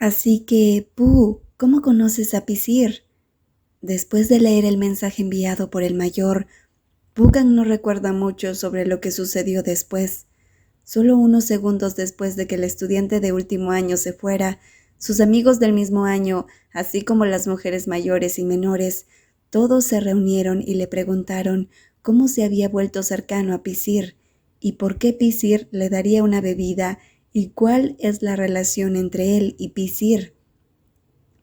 Así que, Pooh, ¿cómo conoces a Pisir? Después de leer el mensaje enviado por el mayor, Pugan no recuerda mucho sobre lo que sucedió después. Solo unos segundos después de que el estudiante de último año se fuera, sus amigos del mismo año, así como las mujeres mayores y menores, todos se reunieron y le preguntaron cómo se había vuelto cercano a Pisir y por qué Pisir le daría una bebida y cuál es la relación entre él y Pisir.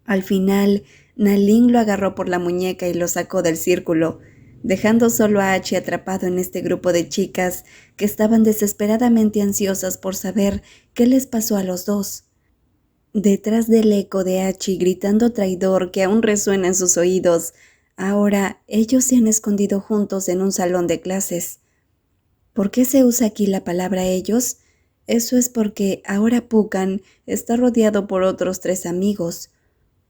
Al final, Nalin lo agarró por la muñeca y lo sacó del círculo, dejando solo a Hachi atrapado en este grupo de chicas que estaban desesperadamente ansiosas por saber qué les pasó a los dos. Detrás del eco de Hachi gritando traidor que aún resuena en sus oídos, ahora ellos se han escondido juntos en un salón de clases. ¿Por qué se usa aquí la palabra ellos? Eso es porque ahora Pukan está rodeado por otros 3 amigos.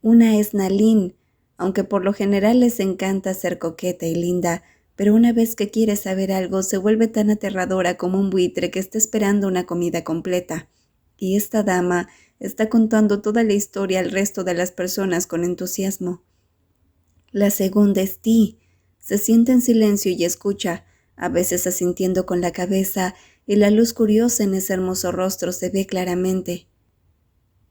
Una es Nalin, aunque por lo general les encanta ser coqueta y linda, pero una vez que quiere saber algo se vuelve tan aterradora como un buitre que está esperando una comida completa. Y esta dama está contando toda la historia al resto de las personas con entusiasmo. La segunda es Ti. Se sienta en silencio y escucha, a veces asintiendo con la cabeza, y la luz curiosa en ese hermoso rostro se ve claramente.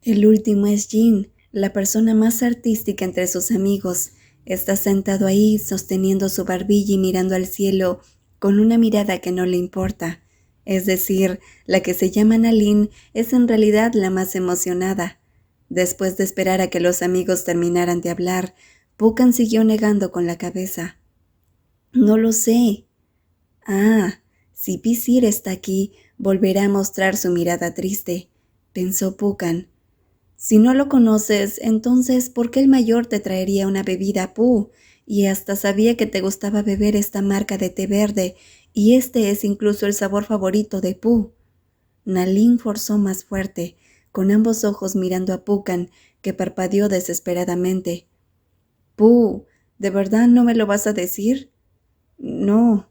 El último es Jin, la persona más artística entre sus amigos. Está sentado ahí, sosteniendo su barbilla y mirando al cielo, con una mirada que no le importa. Es decir, la que se llama Nalin es en realidad la más emocionada. Después de esperar a que los amigos terminaran de hablar, Pukan siguió negando con la cabeza. No lo sé. Ah, si Pisir está aquí, volverá a mostrar su mirada triste, pensó Pukan. Si no lo conoces, entonces, ¿por qué el mayor te traería una bebida, Pooh? Y hasta sabía que te gustaba beber esta marca de té verde, y este es incluso el sabor favorito de Pooh. Nalin forzó más fuerte, con ambos ojos mirando a Pukan, que parpadeó desesperadamente. Pooh, ¿de verdad no me lo vas a decir? No.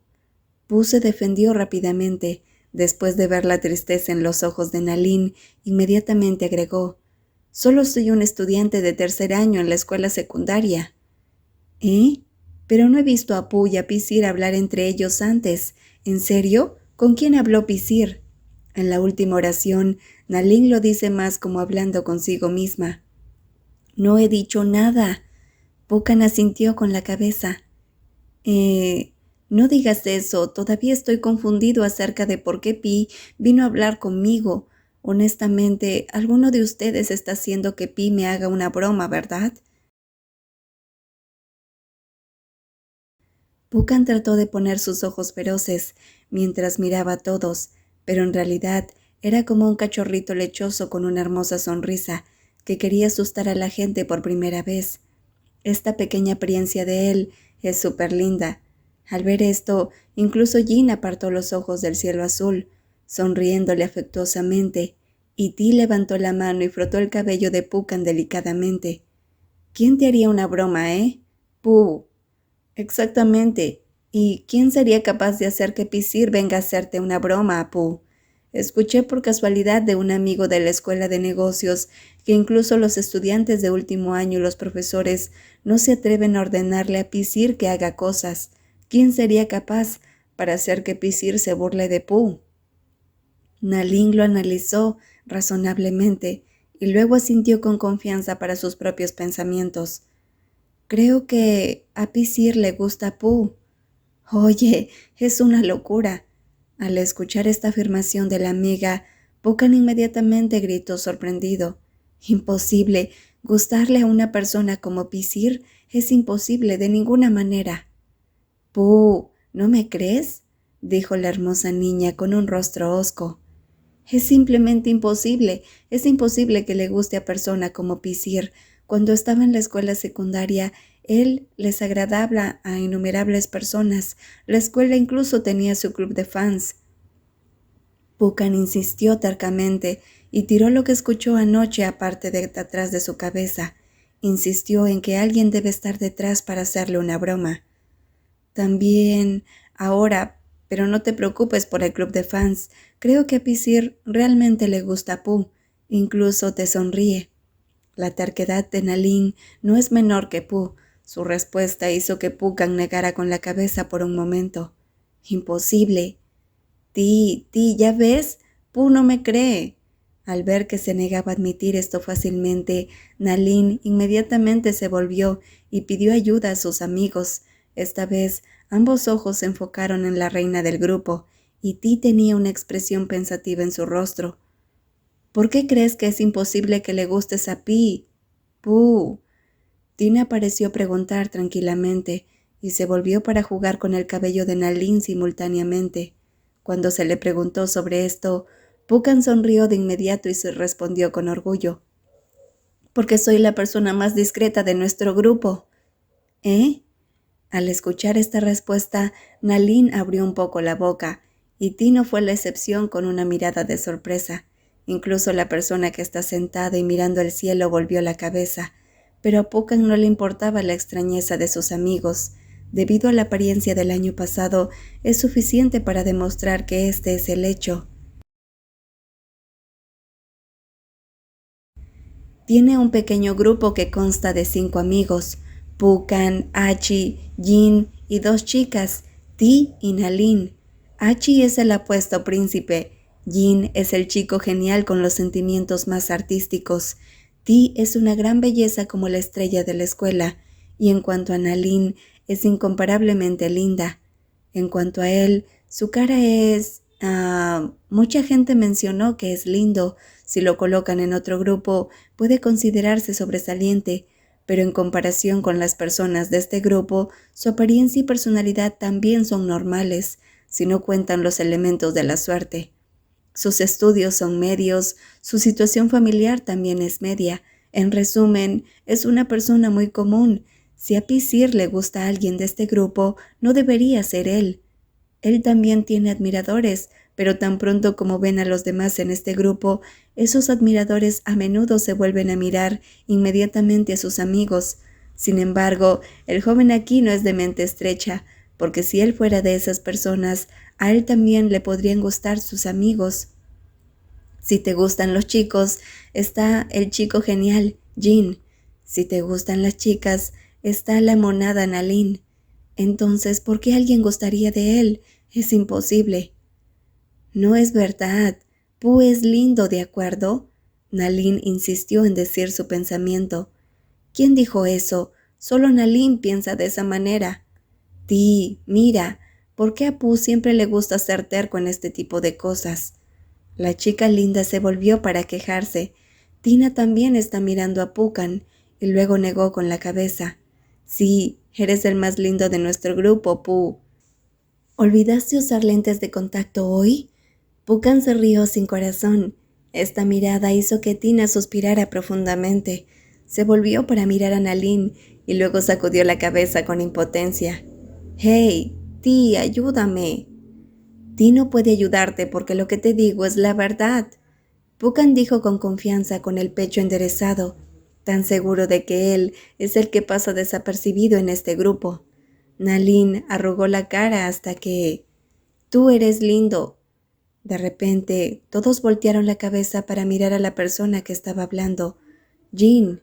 Pooh se defendió rápidamente. Después de ver la tristeza en los ojos de Nalin, inmediatamente agregó: Solo soy un estudiante de 3er año en la escuela secundaria. ¿Eh? Pero no he visto a Pooh y a Pisir hablar entre ellos antes. ¿En serio? ¿Con quién habló Pisir? En la última oración, Nalin lo dice más como hablando consigo misma. No he dicho nada. Pucan asintió con la cabeza. No digas eso, todavía estoy confundido acerca de por qué Pi vino a hablar conmigo. Honestamente, alguno de ustedes está haciendo que Pi me haga una broma, ¿verdad? Pucan trató de poner sus ojos feroces mientras miraba a todos, pero en realidad era como un cachorrito lechoso con una hermosa sonrisa que quería asustar a la gente por primera vez. Esta pequeña apariencia de él es súper linda. Al ver esto, incluso Jin apartó los ojos del cielo azul, sonriéndole afectuosamente, y Ti levantó la mano y frotó el cabello de Pucan delicadamente. ¿Quién te haría una broma, Puh. Exactamente. ¿Y quién sería capaz de hacer que Pisir venga a hacerte una broma, Puh? Escuché por casualidad de un amigo de la escuela de negocios que incluso los estudiantes de último año y los profesores no se atreven a ordenarle a Pisir que haga cosas. ¿Quién sería capaz para hacer que Pisir se burle de Puh? Nalin lo analizó razonablemente y luego asintió con confianza para sus propios pensamientos. Creo que a Pisir le gusta Pooh. Oye, es una locura. Al escuchar esta afirmación de la amiga, Pucan inmediatamente gritó sorprendido. Imposible. Gustarle a una persona como Pisir es imposible de ninguna manera. Pooh, ¿no me crees? Dijo la hermosa niña con un rostro hosco. Es simplemente imposible. Es imposible que le guste a persona como Pisir. Cuando estaba en la escuela secundaria, él les agradaba a innumerables personas. La escuela incluso tenía su club de fans. Pucan insistió tercamente y tiró lo que escuchó anoche aparte de atrás de su cabeza. Insistió en que alguien debe estar detrás para hacerle una broma. También, ahora, pero no te preocupes por el club de fans. Creo que a Pisir realmente le gusta Pooh. Incluso te sonríe. La terquedad de Nalin no es menor que Pooh. Su respuesta hizo que Puccan negara con la cabeza por un momento. Imposible. Ti, ya ves, Pooh no me cree. Al ver que se negaba a admitir esto fácilmente, Nalin inmediatamente se volvió y pidió ayuda a sus amigos. Esta vez, ambos ojos se enfocaron en la reina del grupo, y Ti tenía una expresión pensativa en su rostro. ¿Por qué crees que es imposible que le gustes a Pi? Pooh. Tina pareció preguntar tranquilamente, y se volvió para jugar con el cabello de Nalin simultáneamente. Cuando se le preguntó sobre esto, Puccan sonrió de inmediato y se respondió con orgullo. Porque soy la persona más discreta de nuestro grupo. ¿Eh? Al escuchar esta respuesta, Nalin abrió un poco la boca, y Tino fue la excepción con una mirada de sorpresa. Incluso la persona que está sentada y mirando el cielo volvió la cabeza, pero a Puccan no le importaba la extrañeza de sus amigos. Debido a la apariencia del año pasado, es suficiente para demostrar que este es el hecho. Tiene un pequeño grupo que consta de 5 amigos, Puccan, Hachi, Jin y 2 chicas, Ti y Nalin. Hachi es el apuesto príncipe, Jin es el chico genial con los sentimientos más artísticos, Ti es una gran belleza como la estrella de la escuela, y en cuanto a Nalin, es incomparablemente linda. En cuanto a él, su cara es... mucha gente mencionó que es lindo. Si lo colocan en otro grupo, puede considerarse sobresaliente, pero en comparación con las personas de este grupo, su apariencia y personalidad también son normales, si no cuentan los elementos de la suerte. Sus estudios son medios, su situación familiar también es media. En resumen, es una persona muy común. Si a Pisir le gusta a alguien de este grupo, no debería ser él. Él también tiene admiradores, pero tan pronto como ven a los demás en este grupo, esos admiradores a menudo se vuelven a mirar inmediatamente a sus amigos. Sin embargo, el joven aquí no es de mente estrecha, porque si él fuera de esas personas, a él también le podrían gustar sus amigos. Si te gustan los chicos, está el chico genial, Jin. Si te gustan las chicas, está la monada Nalin. Entonces, ¿por qué alguien gustaría de él? Es imposible. No es verdad. Pooh es lindo, ¿de acuerdo? Nalin insistió en decir su pensamiento. ¿Quién dijo eso? Solo Nalin piensa de esa manera. Ti, mira, ¿por qué a Pooh siempre le gusta ser terco en este tipo de cosas? La chica linda se volvió para quejarse. Tina también está mirando a Puccan, y luego negó con la cabeza. Sí, eres el más lindo de nuestro grupo, Pooh. ¿Olvidaste usar lentes de contacto hoy? Puccan se rió sin corazón. Esta mirada hizo que Tina suspirara profundamente. Se volvió para mirar a Nalin y luego sacudió la cabeza con impotencia. «¡Hey, Ti, ayúdame!». «Ti no puede ayudarte porque lo que te digo es la verdad», Puccan dijo con confianza, con el pecho enderezado, tan seguro de que él es el que pasa desapercibido en este grupo. Nalin arrugó la cara hasta que... «Tú eres lindo». De repente, todos voltearon la cabeza para mirar a la persona que estaba hablando. Jin,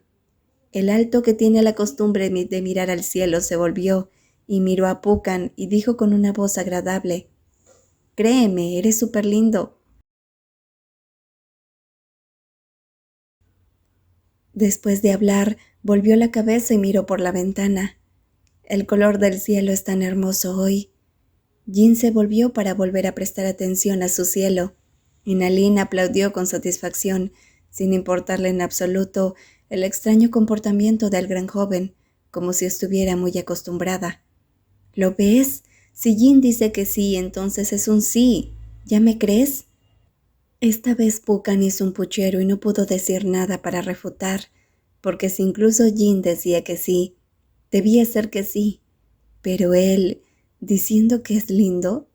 el alto que tiene la costumbre de mirar al cielo, se volvió y miró a Puccan y dijo con una voz agradable: «Créeme, eres súper lindo». Después de hablar, volvió la cabeza y miró por la ventana. El color del cielo es tan hermoso hoy. Jin se volvió para volver a prestar atención a su cielo, y Nalin aplaudió con satisfacción, sin importarle en absoluto el extraño comportamiento del gran joven, como si estuviera muy acostumbrada. ¿Lo ves? Si Jin dice que sí, entonces es un sí. ¿Ya me crees? Esta vez Puccan hizo un puchero y no pudo decir nada para refutar, porque si incluso Jin decía que sí, debía ser que sí, pero él, diciendo que es lindo.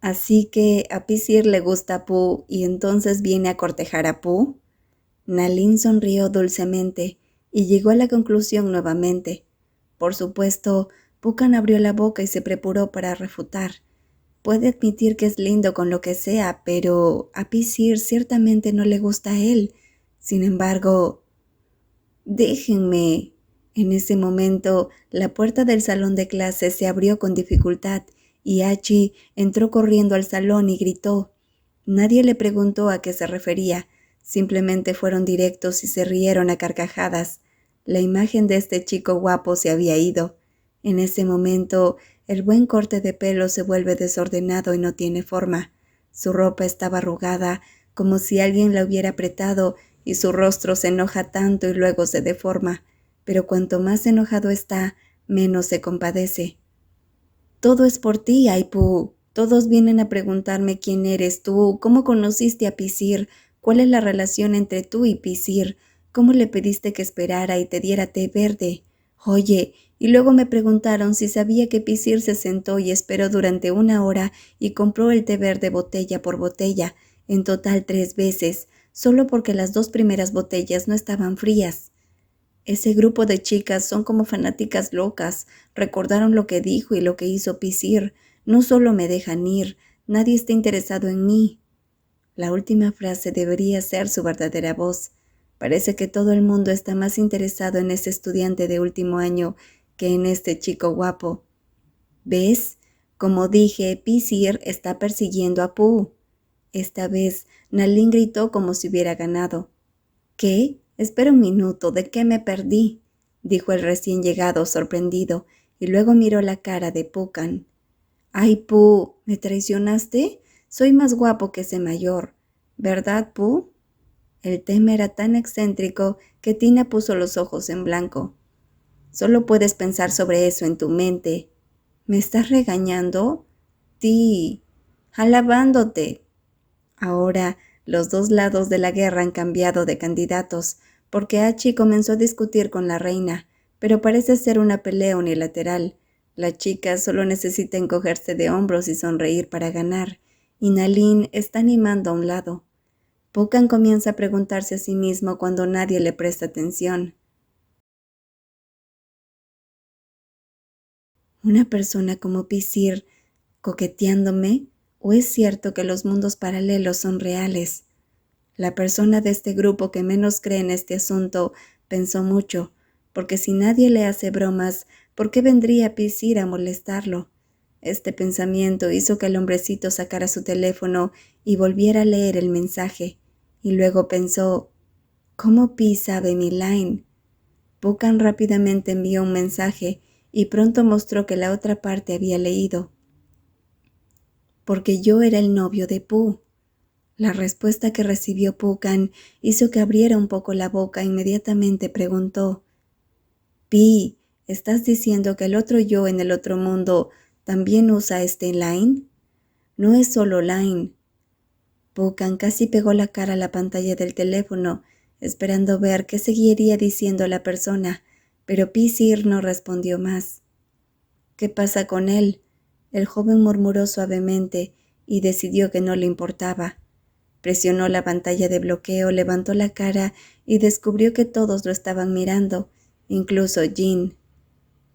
Así que a Pisir le gusta a Pooh y entonces viene a cortejar a Pooh. Nalin sonrió dulcemente y llegó a la conclusión nuevamente. Por supuesto, Puccan abrió la boca y se preparó para refutar. Puede admitir que es lindo con lo que sea, pero a Pisir ciertamente no le gusta a él. Sin embargo, Déjenme. En ese momento, la puerta del salón de clases se abrió con dificultad y Hachi entró corriendo al salón y gritó. Nadie le preguntó a qué se refería, simplemente fueron directos y se rieron a carcajadas. La imagen de este chico guapo se había ido. En ese momento, el buen corte de pelo se vuelve desordenado y no tiene forma. Su ropa estaba arrugada, como si alguien la hubiera apretado, y su rostro se enoja tanto y luego se deforma. Pero cuanto más enojado está, menos se compadece. Todo es por ti, Aipú. Todos vienen a preguntarme quién eres tú, cómo conociste a Pisir, cuál es la relación entre tú y Pisir, cómo le pediste que esperara y te diera té verde. Oye, y luego me preguntaron si sabía que Pisir se sentó y esperó durante 1 hora y compró el té verde botella por botella, en total 3 veces, solo porque las 2 primeras botellas no estaban frías. Ese grupo de chicas son como fanáticas locas. Recordaron lo que dijo y lo que hizo Pisir. No solo me dejan ir, nadie está interesado en mí. La última frase debería ser su verdadera voz. Parece que todo el mundo está más interesado en ese estudiante de último año que en este chico guapo. ¿Ves? Como dije, Pisir está persiguiendo a Pooh. Esta vez, Nalin gritó como si hubiera ganado. ¿Qué? Espera un minuto, ¿de qué me perdí? Dijo el recién llegado sorprendido, y luego miró la cara de Puccan. ¡Ay, Pooh! ¿Me traicionaste? Soy más guapo que ese mayor. ¿Verdad, Pooh? El tema era tan excéntrico que Tina puso los ojos en blanco. Solo puedes pensar sobre eso en tu mente. ¿Me estás regañando? Ti, alabándote. Ahora, los dos lados de la guerra han cambiado de candidatos, porque Hachi comenzó a discutir con la reina, pero parece ser una pelea unilateral. La chica solo necesita encogerse de hombros y sonreír para ganar, y Nalin está animando a un lado. Puccan comienza a preguntarse a sí mismo cuando nadie le presta atención. ¿Una persona como Pisir coqueteándome? ¿O es cierto que los mundos paralelos son reales? La persona de este grupo que menos cree en este asunto pensó mucho, porque si nadie le hace bromas, ¿por qué vendría Pisir a molestarlo? Este pensamiento hizo que el hombrecito sacara su teléfono y volviera a leer el mensaje, y luego pensó, ¿cómo Pi sabe mi line? Puccan rápidamente envió un mensaje y pronto mostró que la otra parte había leído. Porque yo era el novio de Pooh. La respuesta que recibió Puccan hizo que abriera un poco la boca e inmediatamente preguntó, Pi, ¿estás diciendo que el otro yo en el otro mundo también usa este line? No es solo line. Puccan casi pegó la cara a la pantalla del teléfono, esperando ver qué seguiría diciendo la persona, pero Pisir no respondió más. ¿Qué pasa con él? El joven murmuró suavemente y decidió que no le importaba. Presionó la pantalla de bloqueo, levantó la cara y descubrió que todos lo estaban mirando, incluso Jean.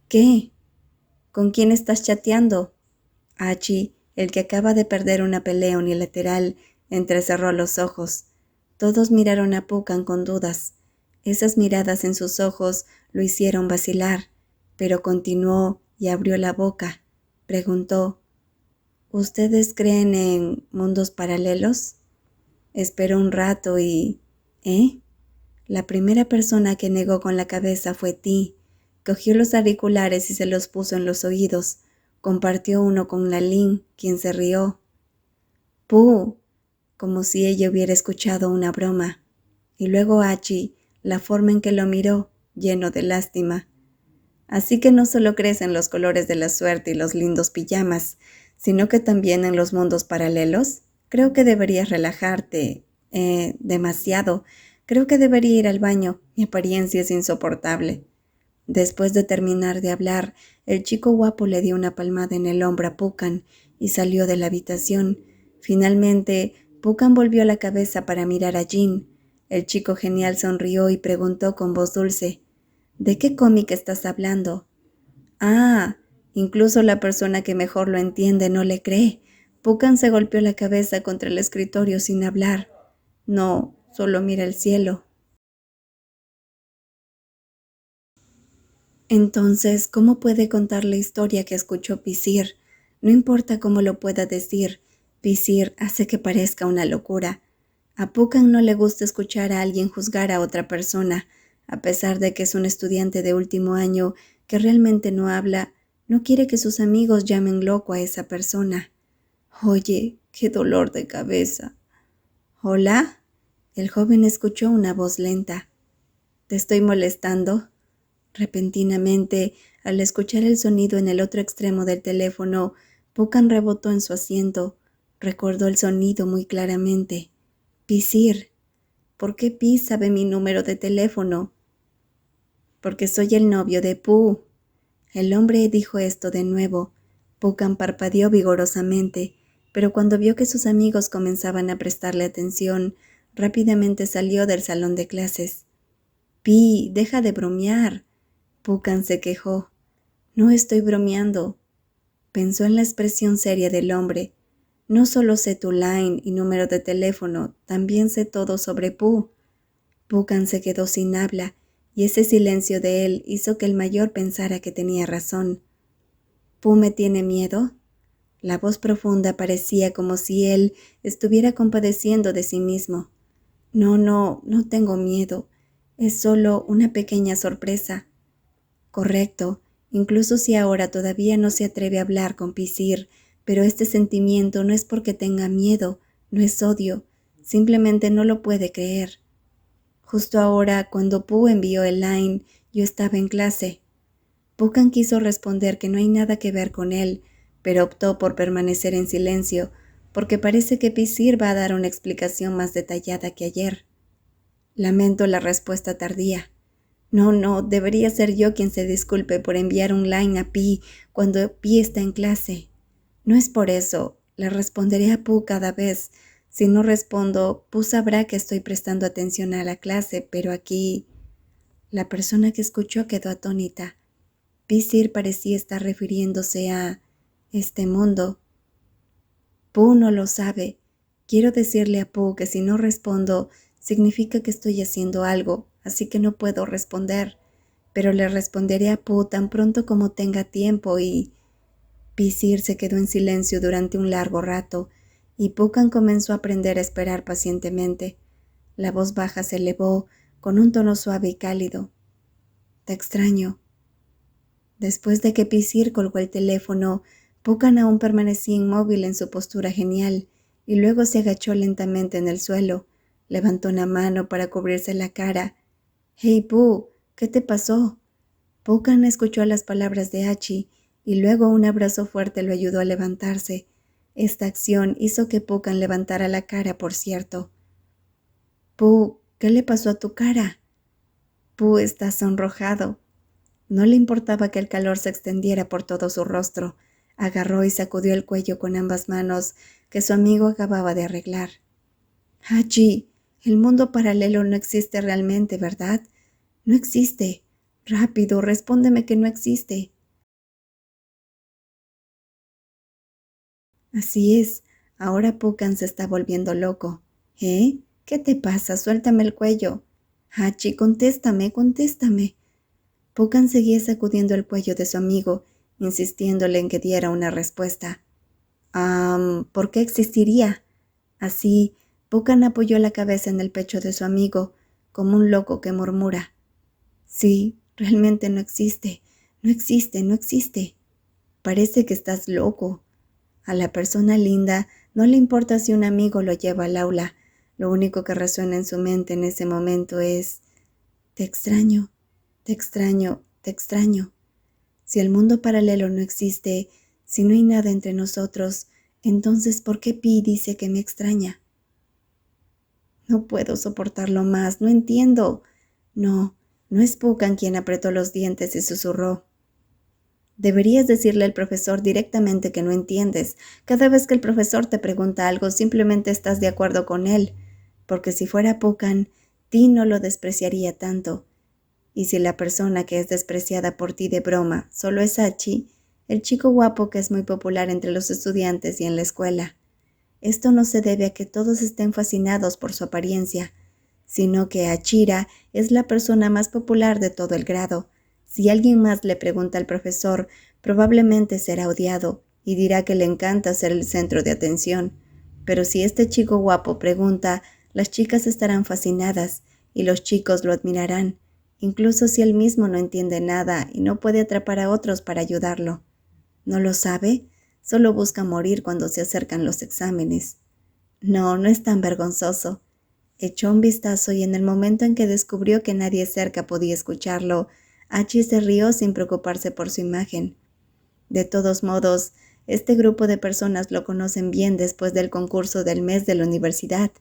¿Qué? ¿Con quién estás chateando? Hachi, el que acaba de perder una pelea unilateral, entrecerró los ojos. Todos miraron a Puccan con dudas. Esas miradas en sus ojos lo hicieron vacilar, pero continuó y abrió la boca. Preguntó, ¿ustedes creen en mundos paralelos? Esperó un rato y... ¿Eh? La primera persona que negó con la cabeza fue Ti. Cogió los auriculares y se los puso en los oídos. Compartió uno con Nalin, quien se rió. ¡Puh! Como si ella hubiera escuchado una broma. Y luego Hachi, la forma en que lo miró, lleno de lástima. Así que no solo crees en los colores de la suerte y los lindos pijamas, sino que también en los mundos paralelos. Creo que deberías relajarte. Demasiado. Creo que debería ir al baño. Mi apariencia es insoportable. Después de terminar de hablar, el chico guapo le dio una palmada en el hombro a Puccan y salió de la habitación. Finalmente, Puccan volvió la cabeza para mirar a Jean. El chico genial sonrió y preguntó con voz dulce, ¿de qué cómic estás hablando? Ah, incluso la persona que mejor lo entiende no le cree. Puccan se golpeó la cabeza contra el escritorio sin hablar. No, solo mira el cielo. Entonces, ¿cómo puede contar la historia que escuchó Pisir? No importa cómo lo pueda decir, Pisir hace que parezca una locura. A Pucan no le gusta escuchar a alguien juzgar a otra persona, a pesar de que es un estudiante de último año que realmente no habla, no quiere que sus amigos llamen loco a esa persona. Oye, qué dolor de cabeza. ¿Hola? El joven escuchó una voz lenta. ¿Te estoy molestando? Repentinamente, al escuchar el sonido en el otro extremo del teléfono, Pucan rebotó en su asiento. Recordó el sonido muy claramente. Pisir. ¿Por qué Pi sabe mi número de teléfono? Porque soy el novio de Pu. El hombre dijo esto de nuevo. Pucan parpadeó vigorosamente, pero cuando vio que sus amigos comenzaban a prestarle atención, rápidamente salió del salón de clases. Pi, deja de bromear. Pucan se quejó. No estoy bromeando. Pensó en la expresión seria del hombre. No solo sé tu line y número de teléfono, también sé todo sobre Pu. Pucan se quedó sin habla, y ese silencio de él hizo que el mayor pensara que tenía razón. ¿Pu me tiene miedo? La voz profunda parecía como si él estuviera compadeciendo de sí mismo. No tengo miedo. Es solo una pequeña sorpresa. Correcto, incluso si ahora todavía no se atreve a hablar con Pisir, pero este sentimiento no es porque tenga miedo, no es odio, simplemente no lo puede creer. Justo ahora, cuando Pu envió el line, yo estaba en clase. Pucan quiso responder que no hay nada que ver con él, pero optó por permanecer en silencio, porque parece que Pisir va a dar una explicación más detallada que ayer. Lamento la respuesta tardía. No, debería ser yo quien se disculpe por enviar un line a Pi cuando Pi está en clase. No es por eso, le responderé a Pu cada vez. Si no respondo, Pu sabrá que estoy prestando atención a la clase, pero aquí... La persona que escuchó quedó atónita. Pisir parecía estar refiriéndose a este mundo. Pu no lo sabe. Quiero decirle a Pu que si no respondo, significa que estoy haciendo algo, así que no puedo responder. Pero le responderé a Pu tan pronto como tenga tiempo y... Pisir se quedó en silencio durante un largo rato, y Pucan comenzó a aprender a esperar pacientemente. La voz baja se elevó, con un tono suave y cálido. Te extraño. Después de que Pisir colgó el teléfono, Pucan aún permanecía inmóvil en su postura genial, y luego se agachó lentamente en el suelo. Levantó una mano para cubrirse la cara. «Hey, Pu, ¿qué te pasó?» Pucan escuchó las palabras de Hachi, y luego un abrazo fuerte lo ayudó a levantarse. Esta acción hizo que Pucan levantara la cara, por cierto. «Pu, ¿qué le pasó a tu cara?» Pu está sonrojado. No le importaba que el calor se extendiera por todo su rostro. Agarró y sacudió el cuello con ambas manos que su amigo acababa de arreglar. «Hachi, el mundo paralelo no existe realmente, ¿verdad? No existe. Rápido, respóndeme que no existe». Así es, ahora Pucan se está volviendo loco. ¿Eh? ¿Qué te pasa? Suéltame el cuello. Hachi, contéstame. Pucan seguía sacudiendo el cuello de su amigo, insistiéndole en que diera una respuesta. ¿Por qué existiría? Así, Pucan apoyó la cabeza en el pecho de su amigo, como un loco que murmura. Sí, realmente no existe. No existe. Parece que estás loco. A la persona linda no le importa si un amigo lo lleva al aula. Lo único que resuena en su mente en ese momento es: te extraño, te extraño, te extraño. Si el mundo paralelo no existe, si no hay nada entre nosotros, entonces ¿por qué Pi dice que me extraña? No puedo soportarlo más, no entiendo. No es Pucan quien apretó los dientes y susurró. Deberías decirle al profesor directamente que no entiendes. Cada vez que el profesor te pregunta algo, simplemente estás de acuerdo con él, porque si fuera Pucan, ti no lo despreciaría tanto. Y si la persona que es despreciada por ti de broma solo es Hachi, el chico guapo que es muy popular entre los estudiantes y en la escuela. Esto no se debe a que todos estén fascinados por su apariencia, sino que Hachira es la persona más popular de todo el grado. Si alguien más le pregunta al profesor, probablemente será odiado y dirá que le encanta ser el centro de atención. Pero si este chico guapo pregunta, las chicas estarán fascinadas y los chicos lo admirarán, incluso si él mismo no entiende nada y no puede atrapar a otros para ayudarlo. ¿No lo sabe? Solo busca morir cuando se acercan los exámenes. No, no es tan vergonzoso. Echó un vistazo y en el momento en que descubrió que nadie cerca podía escucharlo, Hachi se rió sin preocuparse por su imagen. De todos modos, este grupo de personas lo conocen bien después del concurso del mes de la universidad.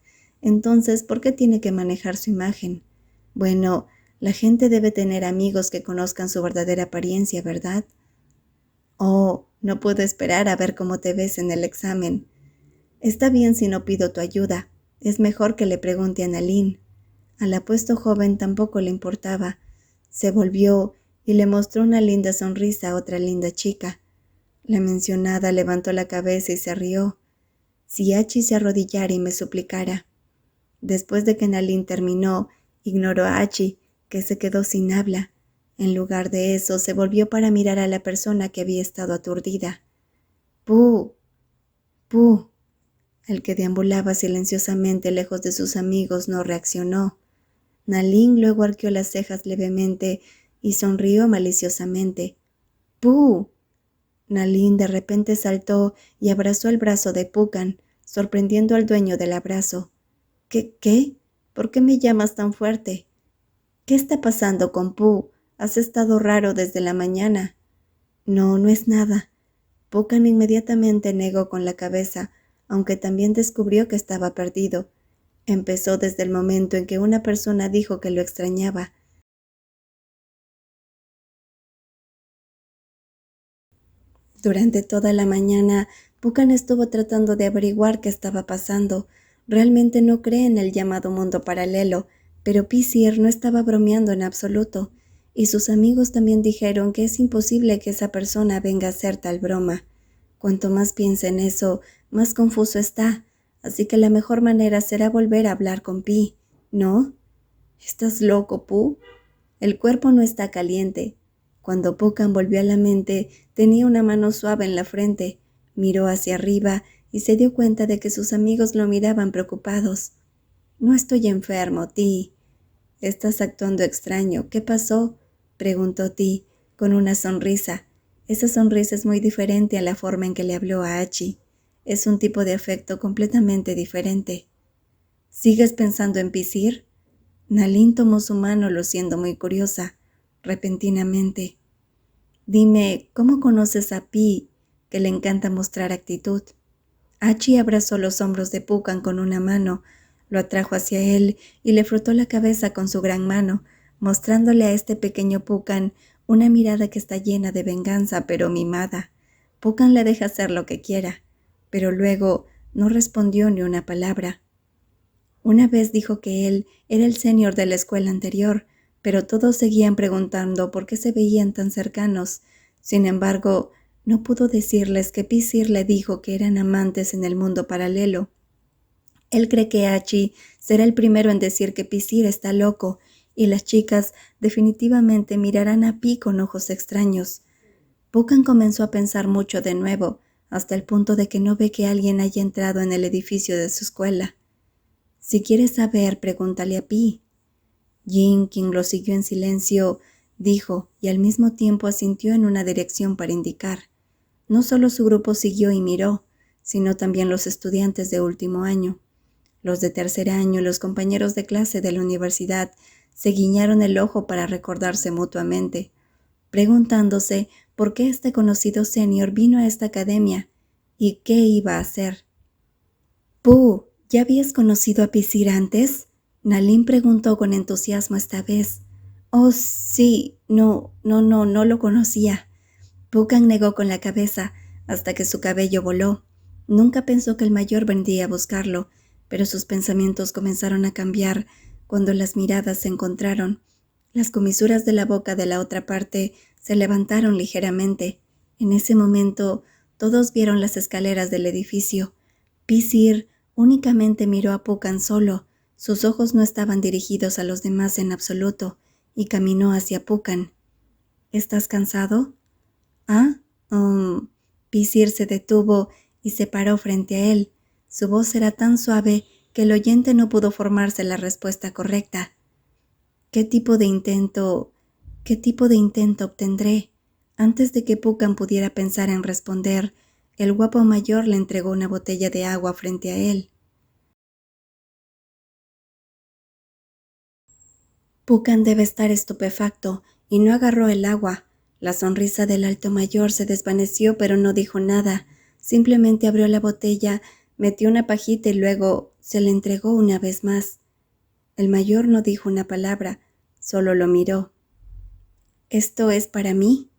Entonces, ¿por qué tiene que manejar su imagen? Bueno, la gente debe tener amigos que conozcan su verdadera apariencia, ¿verdad? Oh, no puedo esperar a ver cómo te ves en el examen. Está bien si no pido tu ayuda. Es mejor que le pregunte a Nalin. Al apuesto joven tampoco le importaba. Se volvió y le mostró una linda sonrisa a otra linda chica. La mencionada levantó la cabeza y se rió. Si Hachi se arrodillara y me suplicara. Después de que Nalin terminó, ignoró a Hachi, que se quedó sin habla. En lugar de eso, se volvió para mirar a la persona que había estado aturdida. ¡Puh! ¡Puh! El que deambulaba silenciosamente lejos de sus amigos no reaccionó. Nalin luego arqueó las cejas levemente y sonrió maliciosamente. ¡Puh! Nalin de repente saltó y abrazó el brazo de Puccan, sorprendiendo al dueño del abrazo. ¿Qué? ¿Por qué me llamas tan fuerte? ¿Qué está pasando con Puh? Has estado raro desde la mañana. No, no es nada. Puccan inmediatamente negó con la cabeza, aunque también descubrió que estaba perdido. Empezó desde el momento en que una persona dijo que lo extrañaba. Durante toda la mañana, Puccan estuvo tratando de averiguar qué estaba pasando. Realmente no cree en el llamado mundo paralelo, pero Pisir no estaba bromeando en absoluto, y sus amigos también dijeron que es imposible que esa persona venga a hacer tal broma. Cuanto más piensa en eso, más confuso está, así que la mejor manera será volver a hablar con Pi, ¿no? ¿Estás loco, Pu? El cuerpo no está caliente. Cuando Puccan volvió a la mente, tenía una mano suave en la frente, miró hacia arriba y se dio cuenta de que sus amigos lo miraban preocupados. No estoy enfermo, Ti. Estás actuando extraño. ¿Qué pasó? Preguntó Ti, con una sonrisa. Esa sonrisa es muy diferente a la forma en que le habló a Hachi. Es un tipo de afecto completamente diferente. ¿Sigues pensando en Pisir? Nalin tomó su mano, luciendo muy curiosa, repentinamente. Dime, ¿cómo conoces a Pi, que le encanta mostrar actitud? Hachi abrazó los hombros de Puccan con una mano, lo atrajo hacia él y le frotó la cabeza con su gran mano, mostrándole a este pequeño Puccan una mirada que está llena de venganza, pero mimada. Puccan le deja hacer lo que quiera, pero luego no respondió ni una palabra. Una vez dijo que él era el senior de la escuela anterior, pero todos seguían preguntando por qué se veían tan cercanos. Sin embargo, no pudo decirles que Pisir le dijo que eran amantes en el mundo paralelo. Él cree que Hachi será el primero en decir que Pisir está loco, y las chicas definitivamente mirarán a Pi con ojos extraños. Puccan comenzó a pensar mucho de nuevo, hasta el punto de que no ve que alguien haya entrado en el edificio de su escuela. Si quieres saber, pregúntale a Pi. Jin, quien lo siguió en silencio, dijo y al mismo tiempo asintió en una dirección para indicar. No solo su grupo siguió y miró, sino también los estudiantes de último año. Los de tercer año y los compañeros de clase de la universidad se guiñaron el ojo para recordarse mutuamente, preguntándose por qué este conocido senior vino a esta academia y qué iba a hacer. «Pu, ¿ya habías conocido a Pisir antes?», Nalin preguntó con entusiasmo esta vez. «Oh, sí, no lo conocía». Puccan negó con la cabeza hasta que su cabello voló. Nunca pensó que el mayor vendría a buscarlo, pero sus pensamientos comenzaron a cambiar cuando las miradas se encontraron. Las comisuras de la boca de la otra parte se levantaron ligeramente. En ese momento, todos vieron las escaleras del edificio. Pisir únicamente miró a Puccan solo. Sus ojos no estaban dirigidos a los demás en absoluto, y caminó hacia Puccan. ¿Estás cansado? ¿Ah? Pisir se detuvo y se paró frente a él. Su voz era tan suave que el oyente no pudo formarse la respuesta correcta. ¿Qué tipo de intento obtendré? Antes de que Puccan pudiera pensar en responder, el guapo mayor le entregó una botella de agua frente a él. Puccan debe estar estupefacto y no agarró el agua. La sonrisa del alto mayor se desvaneció, pero no dijo nada. Simplemente abrió la botella, metió una pajita y luego se le entregó una vez más. El mayor no dijo una palabra, solo lo miró. ¿Esto es para mí?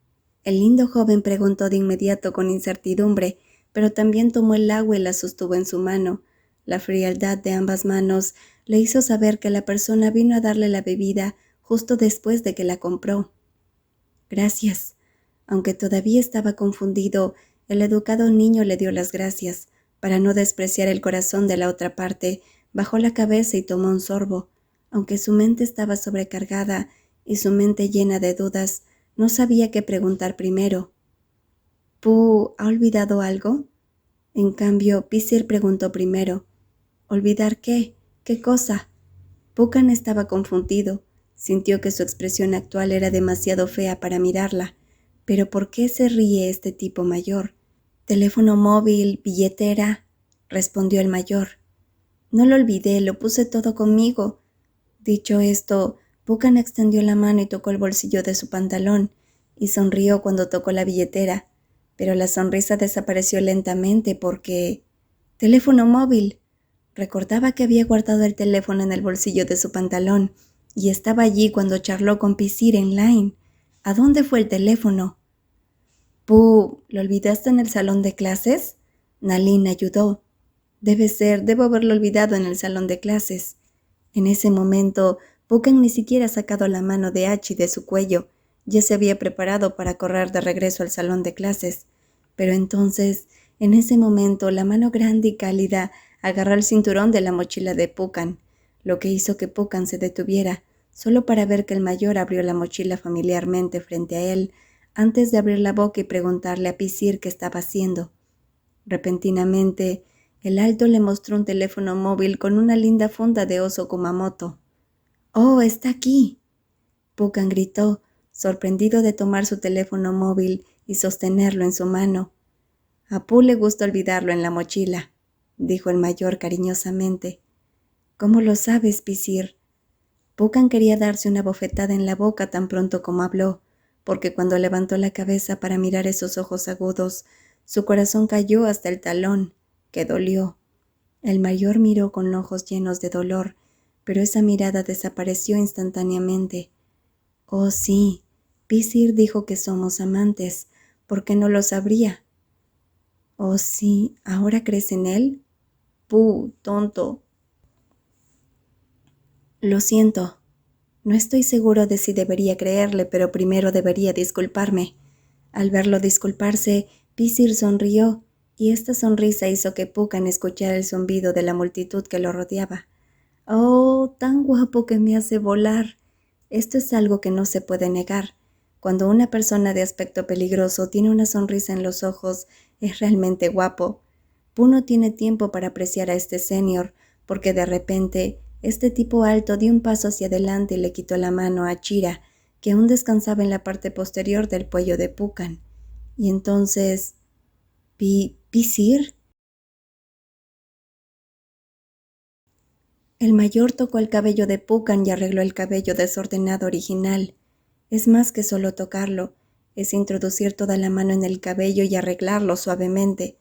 El lindo joven preguntó de inmediato con incertidumbre, pero también tomó el agua y la sostuvo en su mano. La frialdad de ambas manos le hizo saber que la persona vino a darle la bebida justo después de que la compró. Gracias. Aunque todavía estaba confundido, el educado niño le dio las gracias. Para no despreciar el corazón de la otra parte, bajó la cabeza y tomó un sorbo. Aunque su mente estaba sobrecargada y su mente llena de dudas, no sabía qué preguntar primero. ¿Pooh ha olvidado algo? En cambio, Pisir preguntó primero. ¿Olvidar qué? ¿Qué cosa? Puccan estaba confundido. Sintió que su expresión actual era demasiado fea para mirarla. ¿Pero por qué se ríe este tipo mayor? Teléfono móvil, billetera, respondió el mayor. No lo olvidé, lo puse todo conmigo. Dicho esto, Puccan extendió la mano y tocó el bolsillo de su pantalón, y sonrió cuando tocó la billetera, pero la sonrisa desapareció lentamente porque... ¡Teléfono móvil! Recordaba que había guardado el teléfono en el bolsillo de su pantalón, y estaba allí cuando charló con Pisir en Line. ¿A dónde fue el teléfono? —¿Lo olvidaste en el salón de clases? Nalin ayudó. Debo haberlo olvidado en el salón de clases. En ese momento, Puccan ni siquiera ha sacado la mano de Hachi de su cuello. Ya se había preparado para correr de regreso al salón de clases. Pero entonces, en ese momento, la mano grande y cálida agarró el cinturón de la mochila de Puccan, lo que hizo que Puccan se detuviera, solo para ver que el mayor abrió la mochila familiarmente frente a él, antes de abrir la boca y preguntarle a Pisir qué estaba haciendo. Repentinamente, el alto le mostró un teléfono móvil con una linda funda de oso Kumamoto. —¡Oh, está aquí! Puccan gritó, sorprendido de tomar su teléfono móvil y sostenerlo en su mano. A Pooh le gusta olvidarlo en la mochila —dijo el mayor cariñosamente. —¿Cómo lo sabes, Pisir? Puccan quería darse una bofetada en la boca tan pronto como habló, porque cuando levantó la cabeza para mirar esos ojos agudos, su corazón cayó hasta el talón, que dolió. El mayor miró con ojos llenos de dolor, pero esa mirada desapareció instantáneamente. Oh, sí, Pisir dijo que somos amantes. ¿Por qué no lo sabría? Oh, sí, ¿ahora crees en él? Tonto. Lo siento. No estoy seguro de si debería creerle, pero primero debería disculparme. Al verlo disculparse, Pisir sonrió, y esta sonrisa hizo que Puccan escuchara el zumbido de la multitud que lo rodeaba. ¡Oh, tan guapo que me hace volar! Esto es algo que no se puede negar. Cuando una persona de aspecto peligroso tiene una sonrisa en los ojos, es realmente guapo. Pooh no tiene tiempo para apreciar a este senior, porque de repente este tipo alto dio un paso hacia adelante y le quitó la mano a Chira, que aún descansaba en la parte posterior del cuello de Puccan. Y entonces... ¿Pisir? El mayor tocó el cabello de Puccan y arregló el cabello desordenado original. Es más que solo tocarlo, es introducir toda la mano en el cabello y arreglarlo suavemente.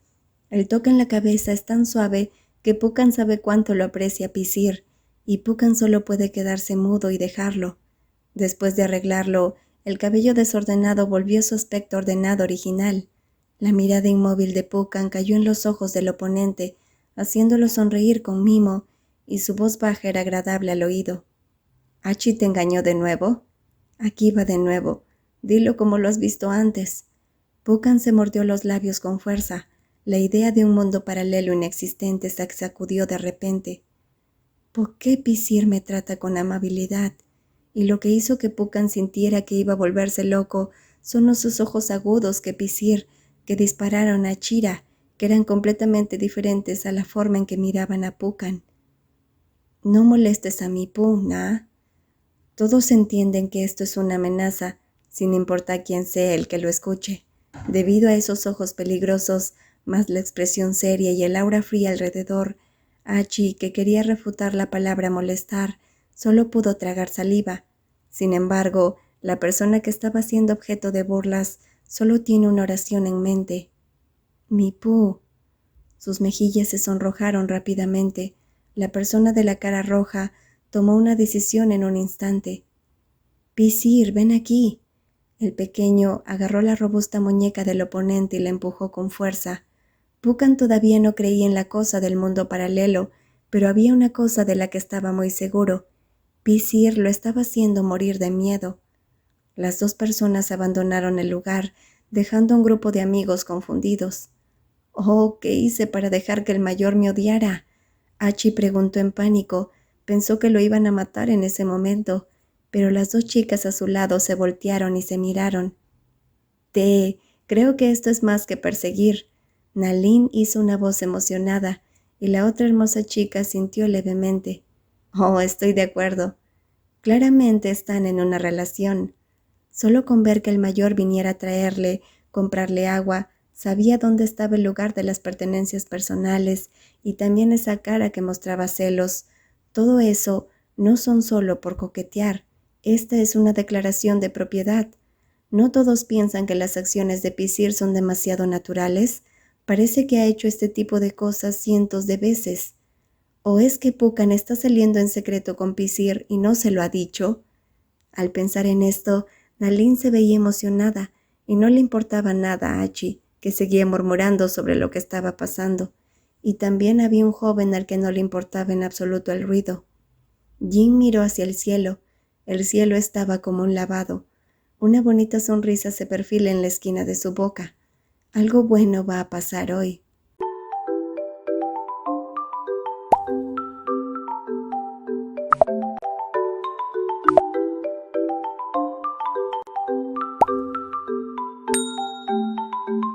El toque en la cabeza es tan suave que Puccan sabe cuánto lo aprecia Pisir, y Puccan solo puede quedarse mudo y dejarlo. Después de arreglarlo, el cabello desordenado volvió a su aspecto ordenado original. La mirada inmóvil de Puccan cayó en los ojos del oponente, haciéndolo sonreír con mimo, y su voz baja era agradable al oído. —¿Hachi te engañó de nuevo? Aquí va de nuevo. Dilo como lo has visto antes. Puccan se mordió los labios con fuerza. La idea de un mundo paralelo inexistente se sacudió de repente. ¿Por qué Pisir me trata con amabilidad? y lo que hizo que Puccan sintiera que iba a volverse loco son esos ojos agudos que dispararon a Chira, que eran completamente diferentes a la forma en que miraban a Puccan. «No molestes a mi Pu, ¿nah? Todos entienden que esto es una amenaza, sin importar quién sea el que lo escuche. Debido a esos ojos peligrosos, más la expresión seria y el aura fría alrededor, Hachi, que quería refutar la palabra molestar, solo pudo tragar saliva. Sin embargo, la persona que estaba siendo objeto de burlas solo tiene una oración en mente. «Mi Pu». Sus mejillas se sonrojaron rápidamente. La persona de la cara roja tomó una decisión en un instante. «Visir, ven aquí». El pequeño agarró la robusta muñeca del oponente y la empujó con fuerza. Puccan todavía no creía en la cosa del mundo paralelo, pero había una cosa de la que estaba muy seguro. Visir lo estaba haciendo morir de miedo. Las dos personas abandonaron el lugar, dejando a un grupo de amigos confundidos. «Oh, ¿qué hice para dejar que el mayor me odiara?», Hachi preguntó en pánico. Pensó que lo iban a matar en ese momento, pero las dos chicas a su lado se voltearon y se miraron. Creo que esto es más que perseguir». Nalin hizo una voz emocionada, y la otra hermosa chica sintió levemente. «Oh, estoy de acuerdo. Claramente están en una relación». Solo con ver que el mayor viniera a comprarle agua, sabía dónde estaba el lugar de las pertenencias personales y también esa cara que mostraba celos. Todo eso no son solo por coquetear. Esta es una declaración de propiedad. No todos piensan que las acciones de Pisir son demasiado naturales. Parece que ha hecho este tipo de cosas cientos de veces. ¿O es que Puccan está saliendo en secreto con Pisir y no se lo ha dicho? Al pensar en esto, Nalin se veía emocionada y no le importaba nada a Hachi, que seguía murmurando sobre lo que estaba pasando. Y también había un joven al que no le importaba en absoluto el ruido. Jin miró hacia el cielo. El cielo estaba como un lavado. Una bonita sonrisa se perfila en la esquina de su boca. Algo bueno va a pasar hoy.